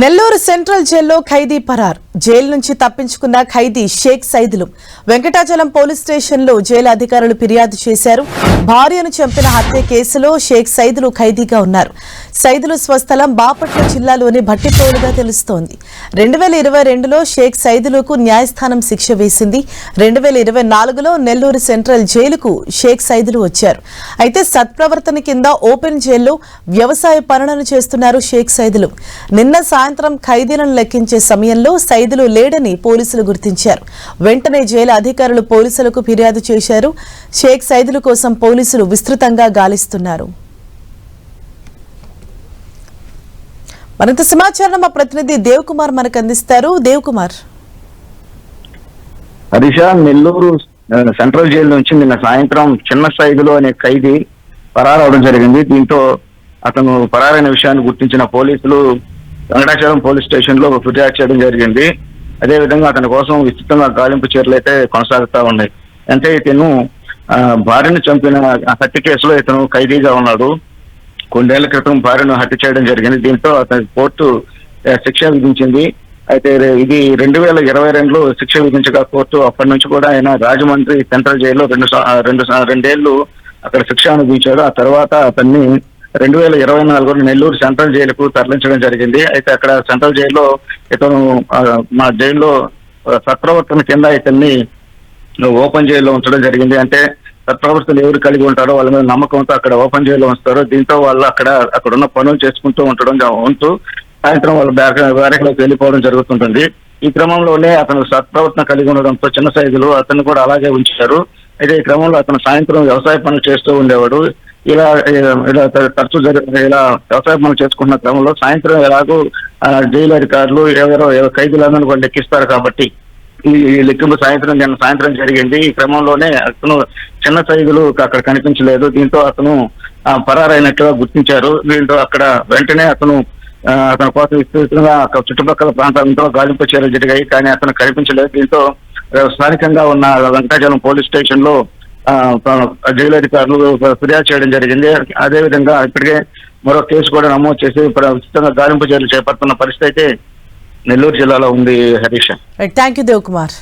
Nellore central జైల్లో ఖైదీ పరార్. Jail నుంచి తప్పించుకున్న ఖైదీ షేక్ సైదులు వెంకటాచలం పోలీస్ స్టేషన్లో జైలు అధికారులు ఫిర్యాదు చేశారు. భార్యను చంపిన హత్య కేసులో షేక్ సైదులు ఖైదీగా ఉన్నారు. సైదులు స్వస్థలం బాపట్ల జిల్లాలోని భట్టిప్రోలుగా తెలుస్తోంది. 2022లో షేక్ సైదులకు న్యాయస్థానం శిక్ష వేసింది. 2024లో నెల్లూరు సెంట్రల్ జైలుకు షేక్ సైదులు వచ్చారు. అయితే సత్ప్రవర్తన కింద ఓపెన్ జైల్లో వ్యవసాయ పనులను చేస్తున్నారు షేక్ సైదులు. నిన్న సాయంత్రం ఖైదీలను లెక్కించే సమయంలో సైదులు లేడని పోలీసులు గుర్తించారు. వెంటనే జైలు అధికారులు పోలీసులకు ఫిర్యాదు చేశారు. షేక్ సైదులు కోసం పోలీసులు విస్తృతంగా గాలిస్తున్నారు. మరింత సమాచారం మా ప్రతినిధి దేవ్ కుమార్ మనకు అందిస్తారు. దేవ్ కుమార్. హరీష, నెల్లూరు సెంట్రల్ జైలు నుంచి నిన్న సాయంత్రం చిన్న సైదులు అనే ఖైదీ పరారవడం జరిగింది. దీంతో అతను పరారైన విషయాన్ని గుర్తించిన పోలీసులు వెంకటాచలం పోలీస్ స్టేషన్ లో ఫిర్యాదు చేయడం జరిగింది. అదేవిధంగా అతని కోసం విస్తృతంగా గాలింపు చర్యలు అయితే కొనసాగుతా ఉన్నాయి. అంటే ఇతను భార్యను చంపిన హత్య కేసులో ఇతను ఖైదీగా ఉన్నాడు. కొన్నేళ్ల క్రితం భార్యను హత్య చేయడం జరిగింది. దీంతో అతని కోర్టు శిక్ష విధించింది. అయితే ఇది 2022లో శిక్ష విధించగా కోర్టు అప్పటి నుంచి కూడా ఆయన రాజమండ్రి సెంట్రల్ జైల్లో రెండేళ్లు అక్కడ శిక్ష అనుభవించాడు. ఆ తర్వాత అతన్ని 2024లో నెల్లూరు సెంట్రల్ జైలుకు తరలించడం జరిగింది. అయితే అక్కడ సెంట్రల్ జైల్లో ఇతను మా జైల్లో సత్ప్రవర్తన కింద ఇతన్ని ఓపెన్ జైల్లో ఉంచడం జరిగింది. అంటే సత్ప్రవర్తన ఎవరు కలిగి ఉంటారో వాళ్ళ మీద నమ్మకంతో అక్కడ ఓపెన్ జైల్లో ఉంచుతారు. దీంతో వాళ్ళు అక్కడ ఉన్న పనులు చేసుకుంటూ ఉంటూ సాయంత్రం వాళ్ళ బ్యారక్లోకి వెళ్ళిపోవడం జరుగుతుంటుంది. ఈ క్రమంలోనే అతను సత్ప్రవర్తన కలిగి ఉండడంతో చిన్న సైజులు అతను కూడా అలాగే ఉంచారు. అయితే ఈ క్రమంలో అతను సాయంత్రం వ్యవసాయ పనులు చేస్తూ ఉండేవాడు. ఇలా తరచూ ఇలా వ్యవసాయ పనులు చేసుకుంటున్న క్రమంలో సాయంత్రం ఎలాగో జైలు అధికారులు ఎవరో ఖైదీలందరూ కూడా లెక్కిస్తారు కాబట్టి ఈ లెక్కింపు నిన్న సాయంత్రం జరిగింది. ఈ క్రమంలోనే అతను చిన్న సైజులు అక్కడ కనిపించలేదు. దీంతో అతను పరారైనట్లుగా గుర్తించారు. దీంతో అక్కడ వెంటనే అతని కోసం విస్తృతంగా చుట్టుపక్కల ప్రాంతాలతో గాలింపు చర్యలు జరిగాయి. కానీ అతను కనిపించలేదు. దీంతో స్థానికంగా ఉన్న వెంకటాచలం పోలీస్ స్టేషన్ లో జైలు అధికారులు ఫిర్యాదు చేయడం జరిగింది. అదేవిధంగా ఇప్పటికే మరో కేసు కూడా నమోదు చేసి విస్తృతంగా గాలింపు చర్యలు చేపడుతున్న పరిస్థితి అయితే నెల్లూరు జిల్లాలో ఉంది. హరీష్. Thank you Dev Kumar.